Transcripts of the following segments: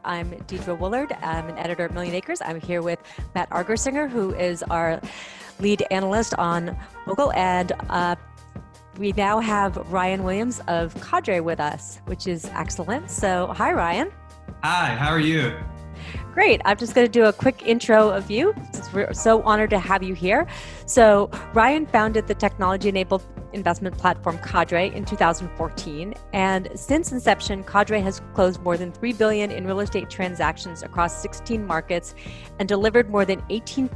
I'm Deidre Woollard. I'm an editor at Millionacres. I'm here with Matt Argesigner, who is our lead analyst on Mogul, and we now have Ryan Williams of Cadre with us, which is excellent. So, hi, Ryan. Hi, how are you? Great. I'm just going to do a quick intro of you, since we're so honored to have you here. So, Ryan founded the technology-enabled investment platform Cadre in 2014, and since inception, Cadre has closed more than $3 billion in real estate transactions across 16 markets and delivered more than 18%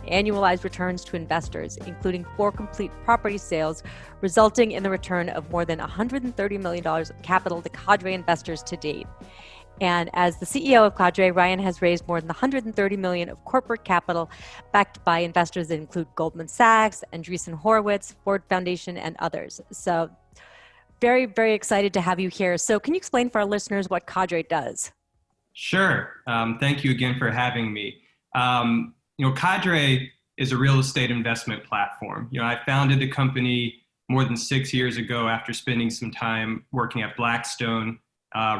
annualized returns to investors, including 4 complete property sales, resulting in the return of more than $130 million of capital to Cadre investors to date. And as the CEO of Cadre, Ryan has raised more than $130 million of corporate capital backed by investors that include Goldman Sachs, Andreessen Horowitz, Ford Foundation, and others. So very, very excited to have you here. So can you explain for our listeners what Cadre does? Sure. Thank you again for having me. Cadre is a real estate investment platform. I founded the company more than 6 years ago after spending some time working at Blackstone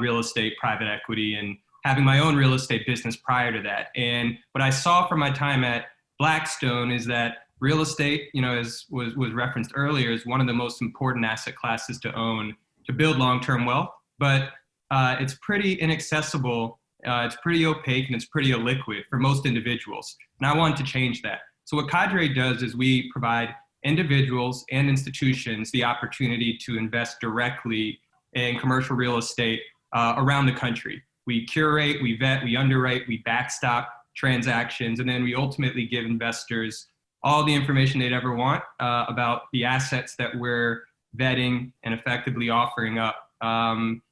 real estate, private equity, and having my own real estate business prior to that. And what I saw from my time at Blackstone is that real estate, as was referenced earlier, is one of the most important asset classes to own to build long-term wealth. But it's pretty inaccessible, it's pretty opaque, and it's pretty illiquid for most individuals. And I wanted to change that. So what Cadre does is we provide individuals and institutions the opportunity to invest directly in commercial real estate around the country. We curate, we vet, we underwrite, we backstop transactions, and then we ultimately give investors all the information they'd ever want about the assets that we're vetting and effectively offering up.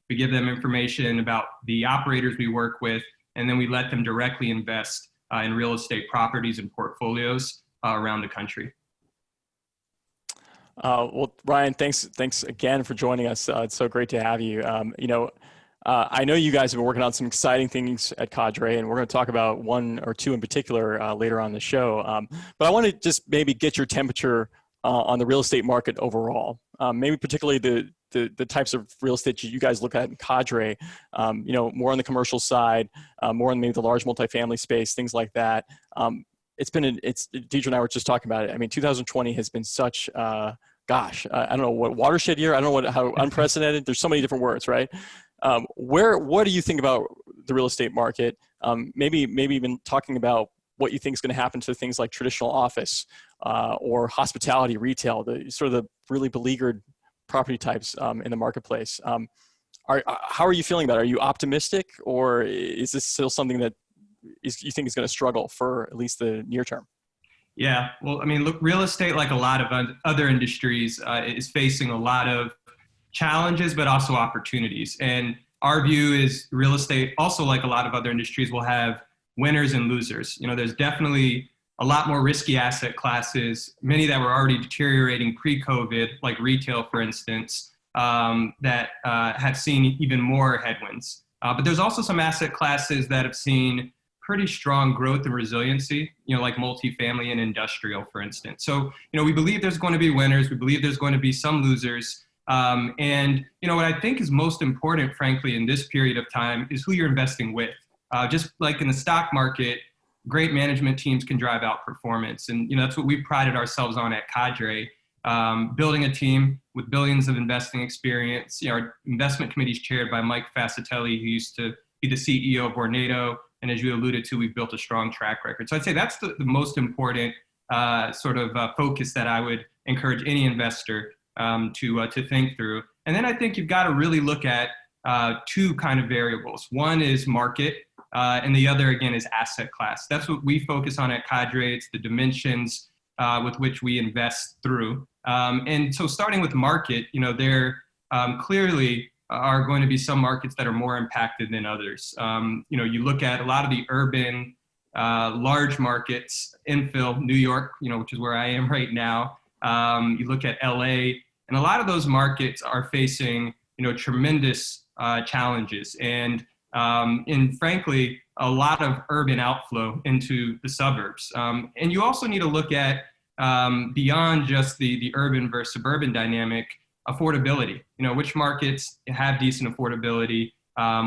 We give them information about the operators we work with, and then we let them directly invest in real estate properties and portfolios around the country. Well, Ryan, thanks again for joining us. It's so great to have you. I know you guys have been working on some exciting things at Cadre, and we're going to talk about one or two in particular later on the show. But I want to just maybe get your temperature on the real estate market overall. Maybe particularly the types of real estate you guys look at in Cadre. More on the commercial side, more on maybe the large multifamily space, things like that. Deidre and I were just talking about it. I mean, 2020 has been such, I don't know what watershed year. I don't know how unprecedented. There's so many different words, right? What do you think about the real estate market? Maybe even talking about what you think is going to happen to things like traditional office or hospitality, retail, the sort of the really beleaguered property types in the marketplace. How are you feeling about it? Are you optimistic, or is this still something that you think is going to struggle for at least the near term? Yeah, well, I mean, look, real estate, like a lot of other industries, is facing a lot of challenges, but also opportunities. And our view is real estate, also like a lot of other industries, will have winners and losers. There's definitely a lot more risky asset classes, many that were already deteriorating pre-COVID, like retail, for instance, that have seen even more headwinds. But there's also some asset classes that have seen pretty strong growth and resiliency, like multifamily and industrial, for instance. So, we believe there's going to be winners. We believe there's going to be some losers. And what I think is most important, frankly, in this period of time is who you're investing with. Just like in the stock market, great management teams can drive out performance. And, that's what we've prided ourselves on at Cadre, building a team with billions of investing experience. Our investment committee is chaired by Mike Fascitelli, who used to be the CEO of Vornado. And as you alluded to, we've built a strong track record. So I'd say that's the most important focus that I would encourage any investor to think through. And then I think you've got to really look at two kind of variables. One is market, and the other, again, is asset class. That's what we focus on at Cadre. It's the dimensions with which we invest through. And so starting with market, there clearly are going to be some markets that are more impacted than others. You look at a lot of the urban, large markets, infill, New York, which is where I am right now. You look at LA, and a lot of those markets are facing, tremendous challenges. And frankly, a lot of urban outflow into the suburbs. And you also need to look at, beyond just the urban versus suburban dynamic, affordability. Which markets have decent affordability,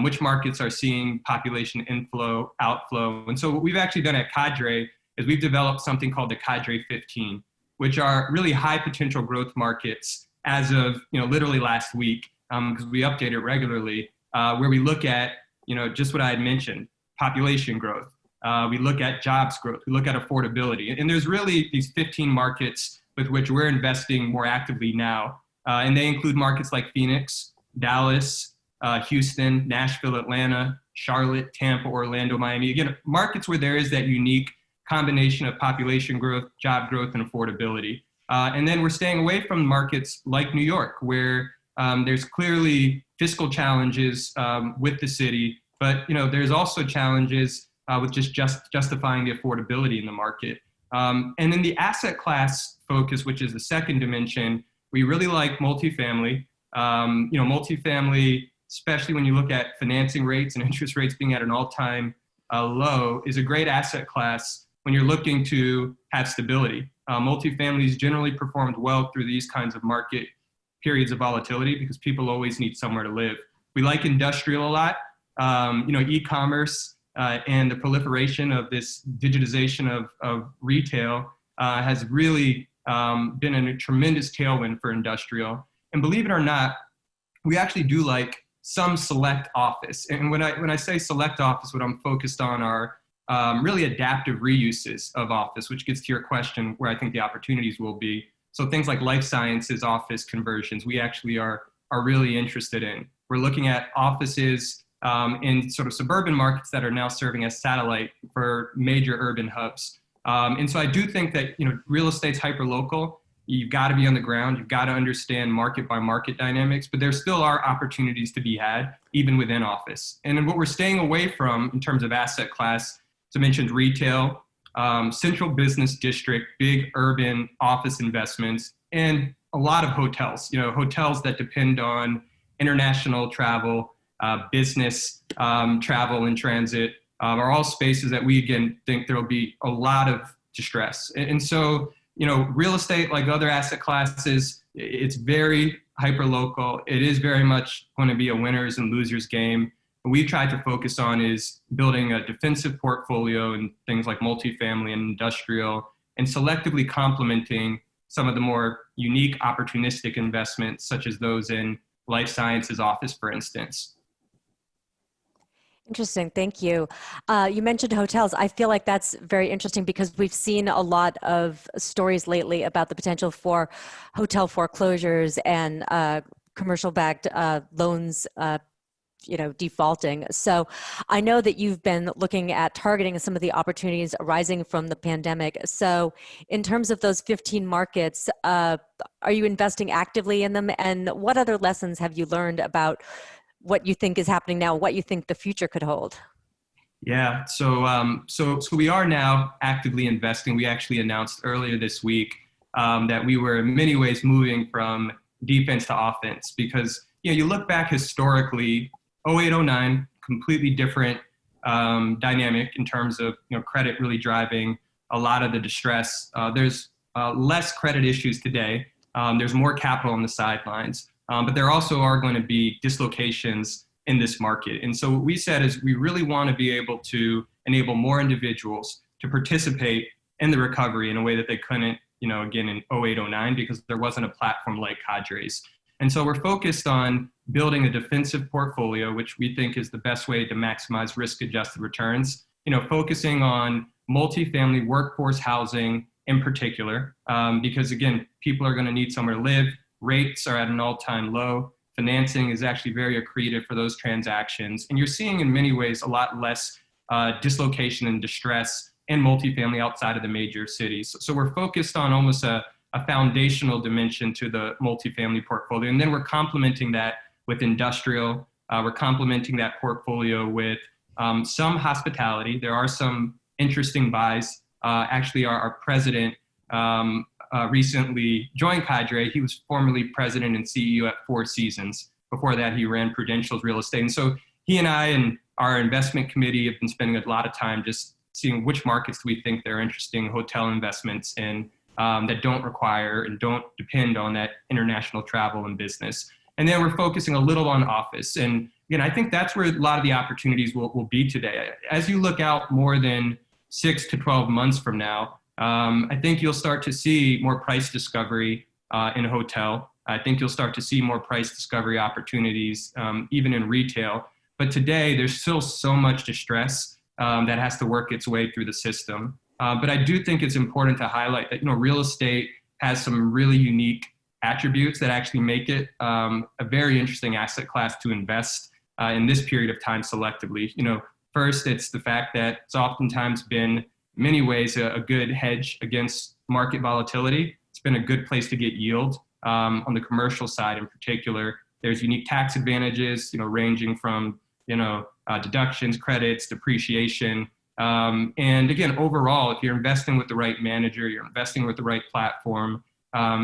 which markets are seeing population inflow, outflow. And so what we've actually done at Cadre is we've developed something called the Cadre 15, which are really high potential growth markets as of, literally last week, because we update it regularly, where we look at, just what I had mentioned, population growth. We look at jobs growth. We look at affordability. And there's really these 15 markets with which we're investing more actively now. And they include markets like Phoenix, Dallas, Houston, Nashville, Atlanta, Charlotte, Tampa, Orlando, Miami. Again, markets where there is that unique combination of population growth, job growth, and affordability. And then we're staying away from markets like New York, where there's clearly fiscal challenges with the city, but there's also challenges with just justifying the affordability in the market. And then the asset class focus, which is the second dimension, we really like multifamily. Multifamily, especially when you look at financing rates and interest rates being at an all-time low, is a great asset class when you're looking to have stability. Multifamilies generally performed well through these kinds of market periods of volatility because people always need somewhere to live. We like industrial a lot. E-commerce and the proliferation of this digitization of retail has really been a tremendous tailwind for industrial. And believe it or not, we actually do like some select office. And when I say select office, what I'm focused on are really adaptive reuses of office, which gets to your question where I think the opportunities will be. So things like life sciences office conversions, we actually are really interested in. We're looking at offices in sort of suburban markets that are now serving as satellite for major urban hubs. And so I do think that, real estate's hyper-local. You've got to be on the ground. You've got to understand market by market dynamics, but there still are opportunities to be had even within office. And then what we're staying away from in terms of asset class, as I mentioned, retail, central business district, big urban office investments, and a lot of hotels, hotels that depend on international travel, business travel and transit, are all spaces that we, again, think there will be a lot of distress. And so, real estate, like other asset classes, it's very hyper-local. It is very much going to be a winners and losers game. What we've tried to focus on is building a defensive portfolio in things like multifamily and industrial, and selectively complementing some of the more unique opportunistic investments, such as those in life sciences office, for instance. Interesting. Thank you. You mentioned hotels. I feel like that's very interesting because we've seen a lot of stories lately about the potential for hotel foreclosures and commercial-backed loans defaulting. So I know that you've been looking at targeting some of the opportunities arising from the pandemic. So in terms of those 15 markets, are you investing actively in them? And what other lessons have you learned about what you think is happening now, what you think the future could hold? Yeah, so we are now actively investing. We actually announced earlier this week that we were in many ways moving from defense to offense because, you look back historically, 0809, completely different dynamic in terms of, credit really driving a lot of the distress. There's less credit issues today. There's more capital on the sidelines. But there also are going to be dislocations in this market. And so what we said is we really want to be able to enable more individuals to participate in the recovery in a way that they couldn't, again, in 08, 09, because there wasn't a platform like Cadre's. And so we're focused on building a defensive portfolio, which we think is the best way to maximize risk-adjusted returns, focusing on multifamily workforce housing in particular, because, again, people are going to need somewhere to live. Rates are at an all-time low. Financing is actually very accretive for those transactions. And you're seeing in many ways a lot less dislocation and distress in multifamily outside of the major cities. So we're focused on almost a foundational dimension to the multifamily portfolio. And then we're complementing that with industrial. We're complementing that portfolio with some hospitality. There are some interesting buys. Actually, our president recently joined Cadre. He was formerly president and CEO at Four Seasons. Before that, he ran Prudential's real estate. And so he and I and our investment committee have been spending a lot of time just seeing which markets do we think there are interesting hotel investments in that don't require and don't depend on that international travel and business. And then we're focusing a little on office. And, again, I think that's where a lot of the opportunities will be today. As you look out more than 6 to 12 months from now, I think you'll start to see more price discovery in a hotel. I think you'll start to see more price discovery opportunities, even in retail. But today, there's still so much distress that has to work its way through the system. But I do think it's important to highlight that, real estate has some really unique attributes that actually make it a very interesting asset class to invest in this period of time selectively. First, it's the fact that it's oftentimes been, in many ways, a good hedge against market volatility. It's been a good place to get yield. On the commercial side in particular, there's unique tax advantages, ranging from, deductions, credits, depreciation. And again, overall, if you're investing with the right manager, you're investing with the right platform,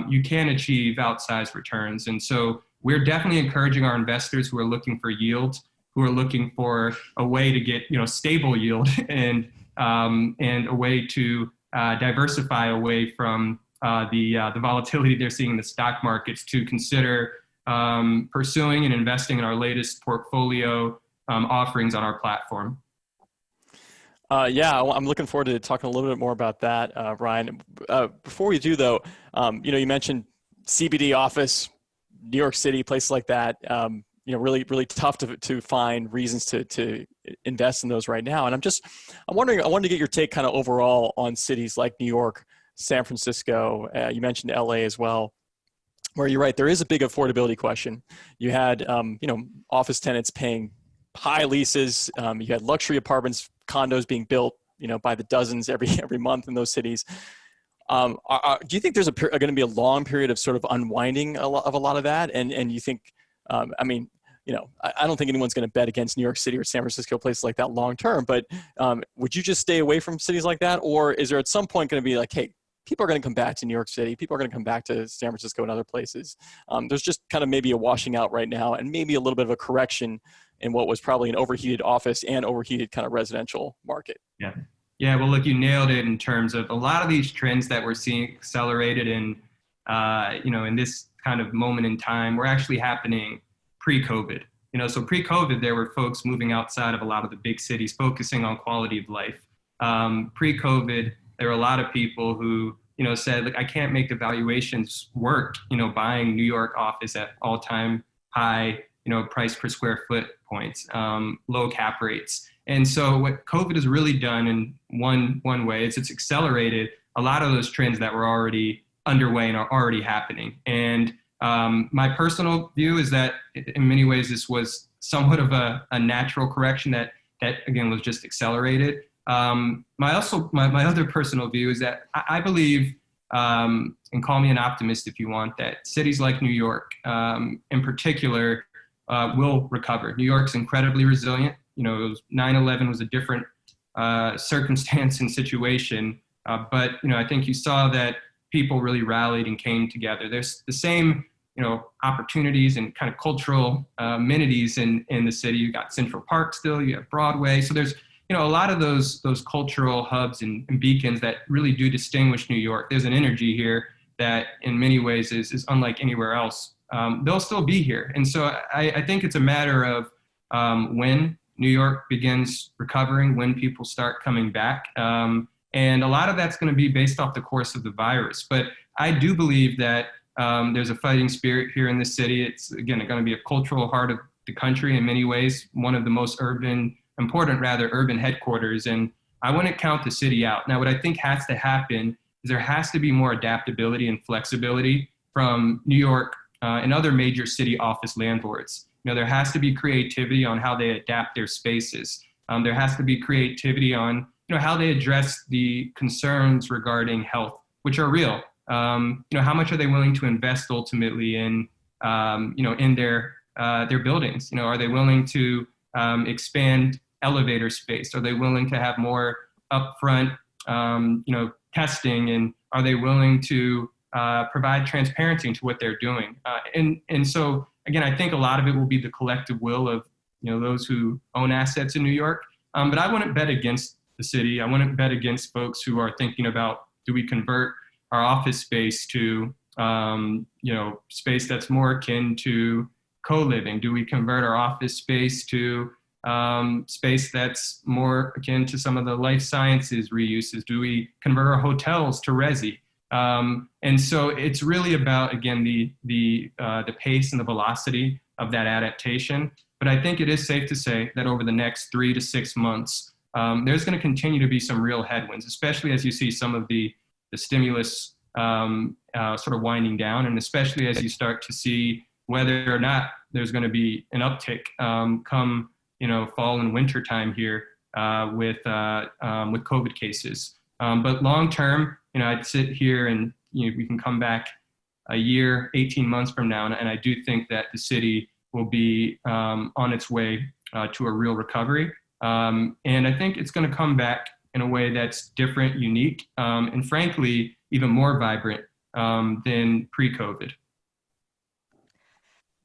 you can achieve outsized returns. And so we're definitely encouraging our investors who are looking for yield, who are looking for a way to get, stable yield and a way to diversify away from the volatility they're seeing in the stock markets, to consider pursuing and investing in our latest portfolio offerings on our platform. Yeah, I'm looking forward to talking a little bit more about that, Ryan. Before we do, though, you mentioned CBD office, New York City, places like that. Really, really tough to find reasons to invest in those right now. And I'm wondering, I wanted to get your take kind of overall on cities like New York, San Francisco. You mentioned LA as well, where you're right, there is a big affordability question. You had, office tenants paying high leases. You had luxury apartments, condos being built, by the dozens every month in those cities. Do you think there's going to be a long period of sort of unwinding of a lot of that? And you think, I don't think anyone's going to bet against New York City or San Francisco, places like that long term, but would you just stay away from cities like that? Or is there at some point going to be like, hey, people are going to come back to New York City, people are going to come back to San Francisco and other places? There's just kind of maybe a washing out right now, and maybe a little bit of a correction in what was probably an overheated office and overheated kind of residential market. Yeah. Well, look, you nailed it in terms of a lot of these trends that we're seeing accelerated in this kind of moment in time were actually happening pre-COVID. So pre-COVID, there were folks moving outside of a lot of the big cities, focusing on quality of life. Pre-COVID, there were a lot of people who, said, look, I can't make the valuations work, buying New York office at all-time high, price per square foot points, low cap rates. And so what COVID has really done in one way is it's accelerated a lot of those trends that were already underway and are already happening. And my personal view is that in many ways, this was somewhat of a natural correction that again was just accelerated. My other personal view is that I believe, and call me an optimist if you want, that cities like New York in particular will recover. New York's incredibly resilient. 9/11 was a different circumstance and situation, but I think you saw that people really rallied and came together. There's the same opportunities and kind of cultural amenities in the city. You got Central Park still, you have Broadway. So there's a lot of those cultural hubs and beacons that really do distinguish New York. There's an energy here that in many ways is unlike anywhere else. They'll still be here. And so I think it's a matter of when New York begins recovering, when people start coming back. And a lot of that's going to be based off the course of the virus. But I do believe that there's a fighting spirit here in the city. It's, again, going to be a cultural heart of the country in many ways, one of the most important urban headquarters. And I wouldn't count the city out. Now, what I think has to happen is there has to be more adaptability and flexibility from New York and other major city office landlords. There has to be creativity on how they adapt their spaces. There has to be creativity on how they address the concerns regarding health, which are real. How much are they willing to invest ultimately in in their buildings? Are they willing to expand elevator space? Are they willing to have more upfront testing? And are they willing to provide transparency into what they're doing? And so again, I think a lot of it will be the collective will of those who own assets in New York. But I wouldn't bet against the city. I wouldn't bet against folks who are thinking about, do we convert our office space to space that's more akin to co-living? Do we convert our office space to space that's more akin to some of the life sciences reuses? Do we convert our hotels to resi? And so it's really about, again, the pace and the velocity of that adaptation. But I think it is safe to say that over the next 3 to 6 months, there's going to continue to be some real headwinds, especially as you see some of the stimulus sort of winding down, and especially as you start to see whether or not there's going to be an uptick come fall and winter time here with COVID cases. But long term, I'd sit here and we can come back a year, 18 months from now, and I do think that the city will be on its way to a real recovery. And I think it's going to come back in a way that's different, unique, and frankly, even more vibrant than pre-COVID.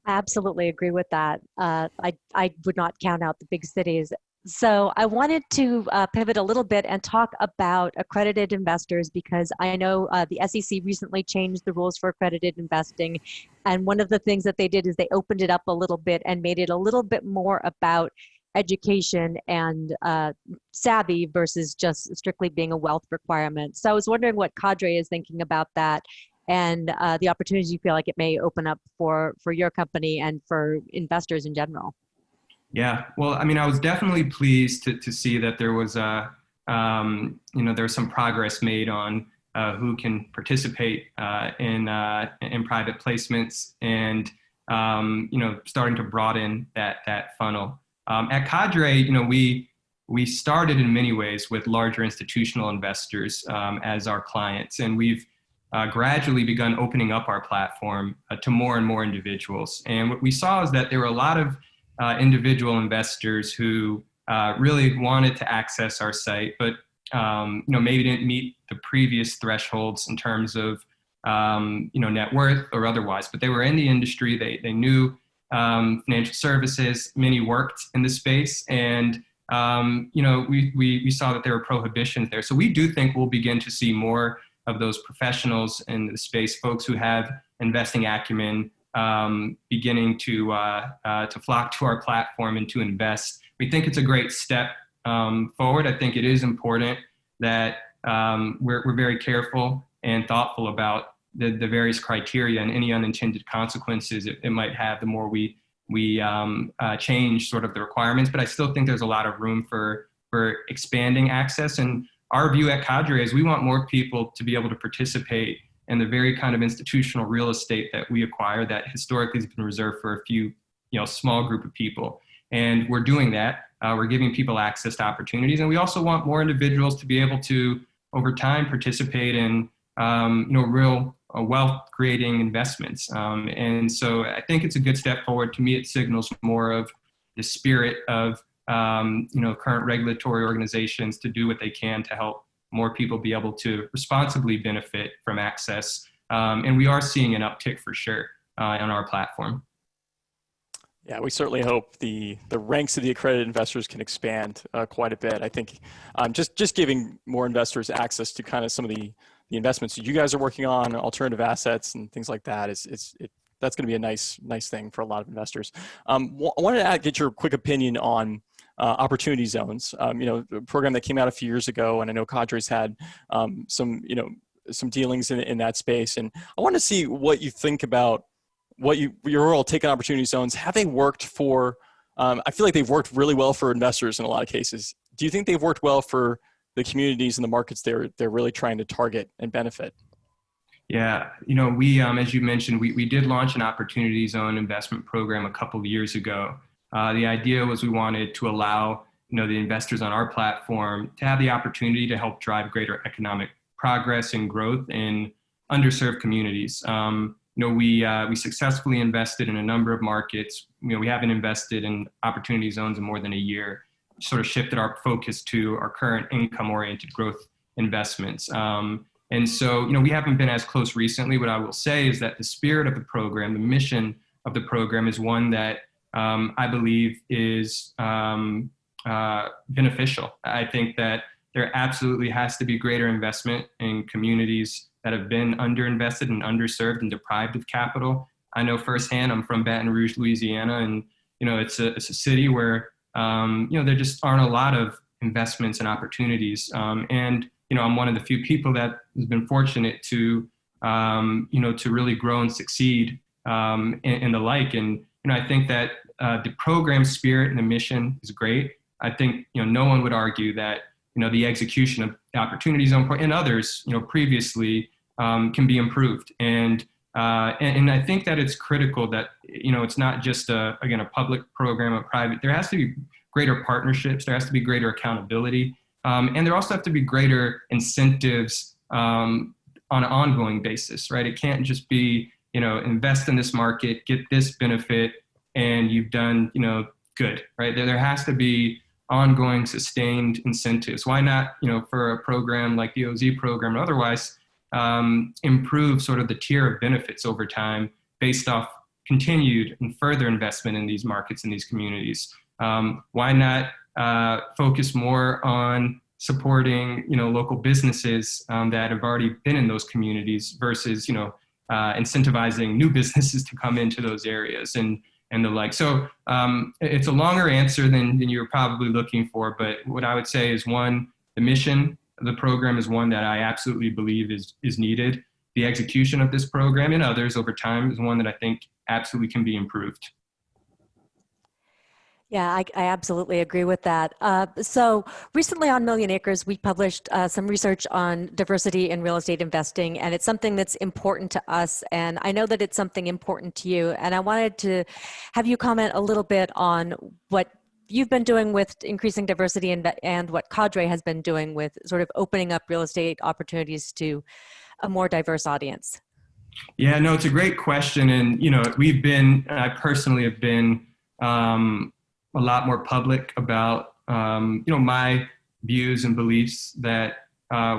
I absolutely agree with that. I would not count out the big cities. So I wanted to pivot a little bit and talk about accredited investors, because I know the SEC recently changed the rules for accredited investing. And one of the things that they did is they opened it up a little bit and made it a little bit more about education and savvy versus just strictly being a wealth requirement. So I was wondering what Cadre is thinking about that, and the opportunities you feel like it may open up for your company and for investors in general. Yeah, well, I mean, I was definitely pleased to see that there was there was some progress made on who can participate in private placements, and starting to broaden that funnel. At Cadre, we started in many ways with larger institutional investors as our clients, and we've gradually begun opening up our platform to more and more individuals. And what we saw is that there were a lot of individual investors who really wanted to access our site, but maybe didn't meet the previous thresholds in terms of net worth or otherwise. But they were in the industry. They knew financial services. Many worked in the space, and we saw that there were prohibitions there. So we do think we'll begin to see more of those professionals in the space, folks who have investing acumen, beginning to flock to our platform and to invest. We think it's a great step forward. I think it is important that we're very careful and thoughtful about the various criteria and any unintended consequences it might have the more we change sort of the requirements. But I still think there's a lot of room for expanding access. And our view at Cadre is we want more people to be able to participate in the very kind of institutional real estate that we acquire that historically has been reserved for a few, small group of people. And we're doing that. We're giving people access to opportunities. And we also want more individuals to be able to, over time, participate in, real wealth creating investments. And so I think it's a good step forward. To me, it signals more of the spirit of, current regulatory organizations to do what they can to help more people be able to responsibly benefit from access. And we are seeing an uptick for sure on our platform. Yeah, we certainly hope the ranks of the accredited investors can expand quite a bit. I think just giving more investors access to kind of some of the investments that you guys are working on, alternative assets and things like that, that's going to be a nice thing for a lot of investors. I wanted to get your quick opinion on opportunity zones. A program that came out a few years ago, and I know Cadre's had some dealings in that space. And I want to see what you think about your role take on opportunity zones. Have they worked for? I feel like they've worked really well for investors in a lot of cases. Do you think they've worked well for the communities and the markets they're really trying to target and benefit? Yeah, we, as you mentioned, we did launch an opportunity zone investment program a couple of years ago. The idea was we wanted to allow, the investors on our platform to have the opportunity to help drive greater economic progress and growth in underserved communities. We successfully invested in a number of markets. We haven't invested in opportunity zones in more than a year. Sort of shifted our focus to our current income-oriented growth investments. And so, we haven't been as close recently. What I will say is that the spirit of the program, the mission of the program is one that I believe is beneficial. I think that there absolutely has to be greater investment in communities that have been underinvested and underserved and deprived of capital. I know firsthand. I'm from Baton Rouge, Louisiana, and it's a city where there just aren't a lot of investments and opportunities. And I'm one of the few people that has been fortunate to to really grow and succeed and the like. And I think that the program spirit and the mission is great. I think no one would argue that the execution of the opportunities and others previously can be improved. And I think that it's critical that it's not just a public program or private. There has to be greater partnerships. There has to be greater accountability, and there also have to be greater incentives on an ongoing basis. Right? It can't just be invest in this market, get this benefit, and you've done good. Right? There has to be ongoing, sustained incentives. Why not for a program like the OZ program or otherwise? Improve sort of the tier of benefits over time based off continued and further investment in these markets and these communities. Why not focus more on supporting local businesses that have already been in those communities versus incentivizing new businesses to come into those areas and the like. So it's a longer answer than you're probably looking for, but what I would say is, one, the mission of the program is one that I absolutely believe is needed. The execution of this program and others over time is one that I think absolutely can be improved. Yeah, I absolutely agree with that. So recently on Million Acres, we published some research on diversity in real estate investing, and it's something that's important to us. And I know that it's something important to you. And I wanted to have you comment a little bit on what you've been doing with increasing diversity and what Cadre has been doing with sort of opening up real estate opportunities to a more diverse audience. Yeah, no, it's a great question. And, I personally have been a lot more public about, my views and beliefs that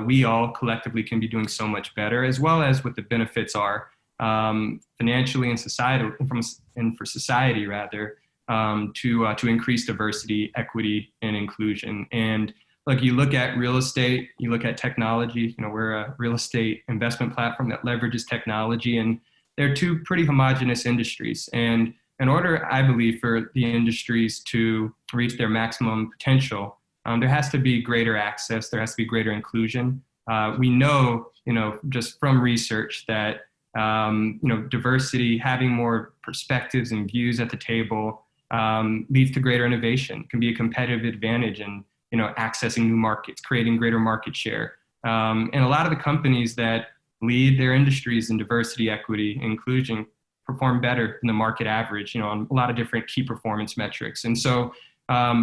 we all collectively can be doing so much better, as well as what the benefits are financially and for society rather, to increase diversity, equity, and inclusion. And look, you look at real estate, you look at technology. We're a real estate investment platform that leverages technology, and they're two pretty homogenous industries. And in order, I believe, for the industries to reach their maximum potential, there has to be greater access. There has to be greater inclusion. We know, just from research that, diversity, having more perspectives and views at the table leads to greater innovation, can be a competitive advantage in, accessing new markets, creating greater market share. And a lot of the companies that lead their industries in diversity, equity, and inclusion perform better than the market average, on a lot of different key performance metrics. And so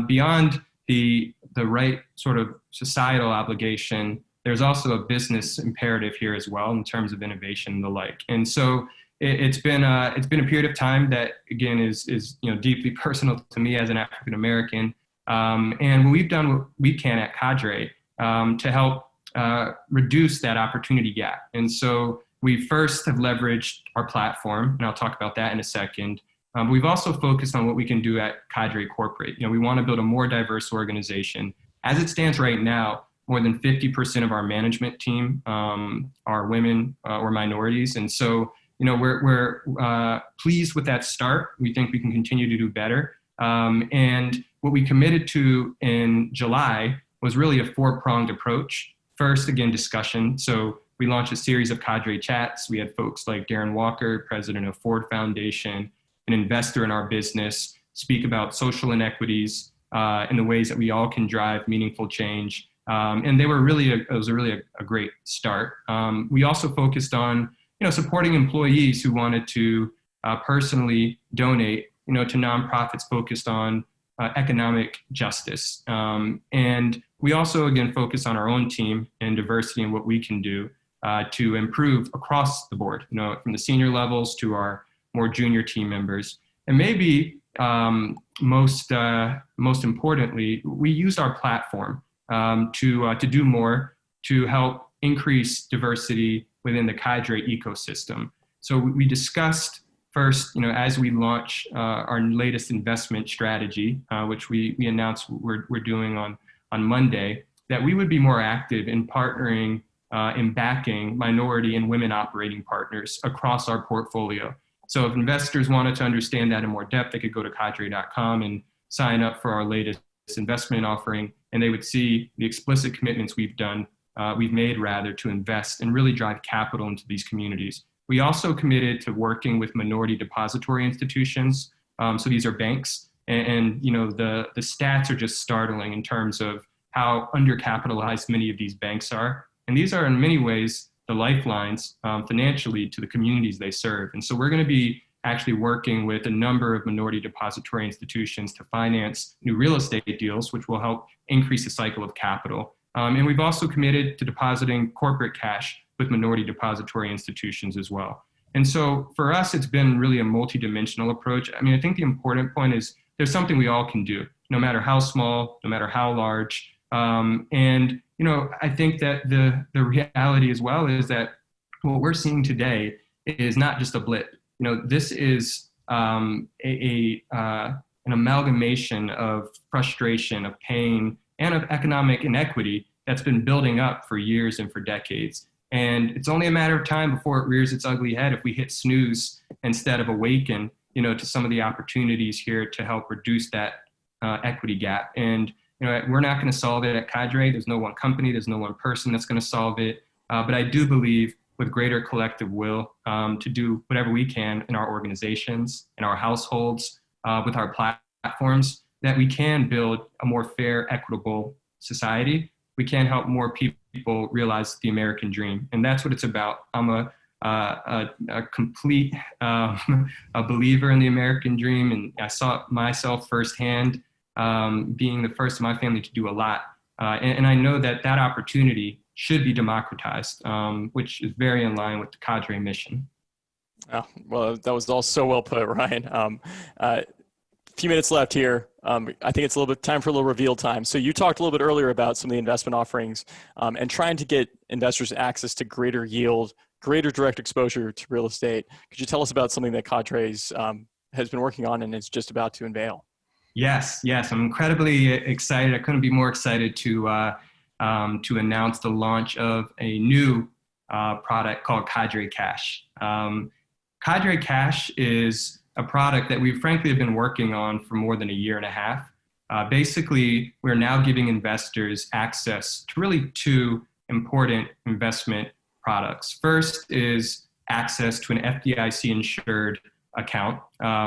beyond the right sort of societal obligation, there's also a business imperative here as well in terms of innovation and the like. And so it's been a period of time that, again, is deeply personal to me as an African American. And we've done what we can at Cadre to help reduce that opportunity gap. And so we first have leveraged our platform, and I'll talk about that in a second. We've also focused on what we can do at Cadre Corporate. We want to build a more diverse organization. As it stands right now, more than 50% of our management team are women or minorities. And so, we're pleased with that start. We think we can continue to do better. And what we committed to in July was really a four-pronged approach. First, again, discussion. So we launched a series of Cadre chats. We had folks like Darren Walker, president of Ford Foundation, an investor in our business, speak about social inequities and the ways that we all can drive meaningful change. And it was really a great start. We also focused on, supporting employees who wanted to personally donate, to nonprofits focused on economic justice. And we also, again, focus on our own team and diversity and what we can do to improve across the board, from the senior levels to our more junior team members. And maybe most importantly, we use our platform to do more to help increase diversity within the Cadre ecosystem. So we discussed first, as we launch our latest investment strategy, which we announced we're doing on Monday, that we would be more active in partnering and backing minority and women operating partners across our portfolio. So if investors wanted to understand that in more depth, they could go to cadre.com and sign up for our latest investment offering, and they would see the explicit commitments we've made to invest and really drive capital into these communities. We also committed to working with minority depository institutions. So these are banks, and the stats are just startling in terms of how undercapitalized many of these banks are. And these are in many ways the lifelines financially to the communities they serve. And so we're going to be actually working with a number of minority depository institutions to finance new real estate deals, which will help increase the cycle of capital. And we've also committed to depositing corporate cash with minority depository institutions as well. And so for us, it's been really a multidimensional approach. I mean, I think the important point is there's something we all can do, no matter how small, no matter how large. And I think that the reality as well is that what we're seeing today is not just a blip. This is an amalgamation of frustration, of pain, and of economic inequity that's been building up for years and for decades. And it's only a matter of time before it rears its ugly head if we hit snooze instead of awaken, to some of the opportunities here to help reduce that equity gap. And we're not going to solve it at Cadre. There's no one company, there's no one person that's going to solve it. But I do believe with greater collective will to do whatever we can in our organizations, in our households, with our platforms, that we can build a more fair, equitable society. We can help more people realize the American dream. And that's what it's about. I'm a complete a believer in the American dream. And I saw it myself firsthand, being the first in my family to do a lot. And I know that opportunity should be democratized, which is very in line with the Cadre mission. Oh, well, that was all so well put, Ryan. Few minutes left here. I think it's a little bit time for a little reveal time. So you talked a little bit earlier about some of the investment offerings and trying to get investors access to greater yield, greater direct exposure to real estate. Could you tell us about something that Cadre's has been working on and is just about to unveil? Yes. I'm incredibly excited. I couldn't be more excited to announce the launch of a new product called Cadre Cash. Cadre Cash is a product that we frankly have been working on for more than a year and a half. Basically, we're now giving investors access to really two important investment products. First is access to an FDIC-insured account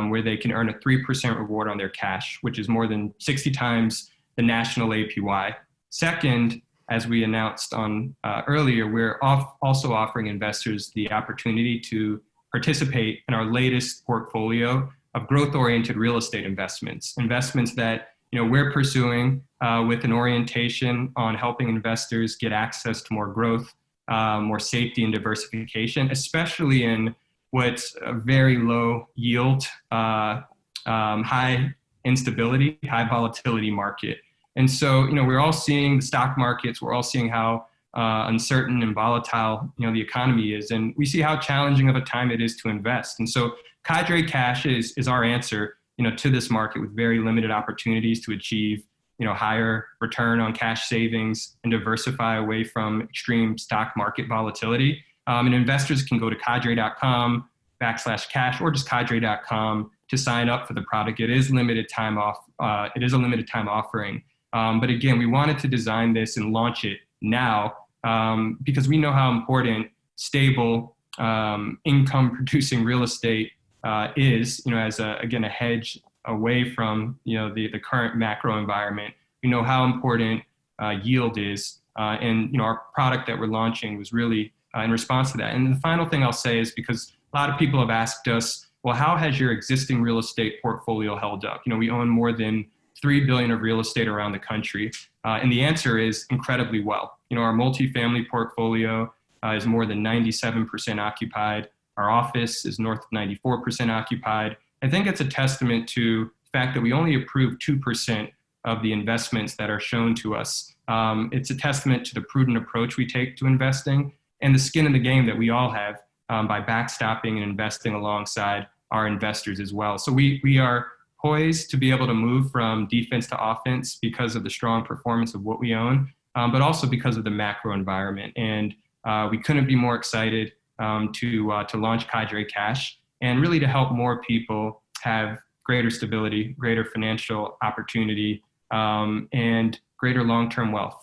where they can earn a 3% reward on their cash, which is more than 60 times the national APY. Second, as we announced on earlier, we're also offering investors the opportunity to participate in our latest portfolio of growth-oriented real estate investments that we're pursuing with an orientation on helping investors get access to more growth, more safety and diversification, especially in what's a very low yield, high instability, high volatility market. And so, we're all seeing the stock markets, we're all seeing how uncertain and volatile, the economy is, and we see how challenging of a time it is to invest. And so Cadre Cash is our answer, to this market with very limited opportunities to achieve, higher return on cash savings and diversify away from extreme stock market volatility. And investors can go to cadre.com/cash or just cadre.com to sign up for the product. It is limited time off. It is a limited time offering. But again, we wanted to design this and launch it now because we know how important stable income producing real estate is, as a hedge away from, the current macro environment. We know how important yield is. And, our product that we're launching was really in response to that. And the final thing I'll say is because a lot of people have asked us, well, how has your existing real estate portfolio held up? We own more than $3 billion of real estate around the country. And the answer is incredibly well. Our multifamily portfolio is more than 97% occupied. Our office is north of 94% occupied. I think it's a testament to the fact that we only approve 2% of the investments that are shown to us. It's a testament to the prudent approach we take to investing and the skin in the game that we all have by backstopping and investing alongside our investors as well. So we are poised to be able to move from defense to offense because of the strong performance of what we own, but also because of the macro environment. And we couldn't be more excited to launch Cadre Cash and really to help more people have greater stability, greater financial opportunity, and greater long-term wealth.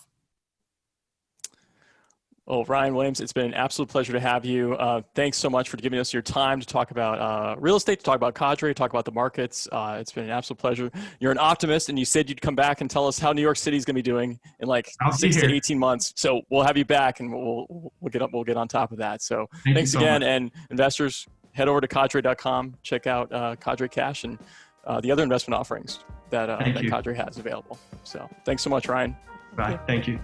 Well, Ryan Williams, it's been an absolute pleasure to have you. Thanks so much for giving us your time to talk about real estate, to talk about Cadre, talk about the markets. It's been an absolute pleasure. You're an optimist, and you said you'd come back and tell us how New York City is going to be doing in like 6 to 18 months. So we'll have you back, and we'll get on top of that. So thanks again, and investors, head over to cadre.com, check out Cadre Cash and the other investment offerings that Cadre has available. So thanks so much, Ryan. Bye. Thank you.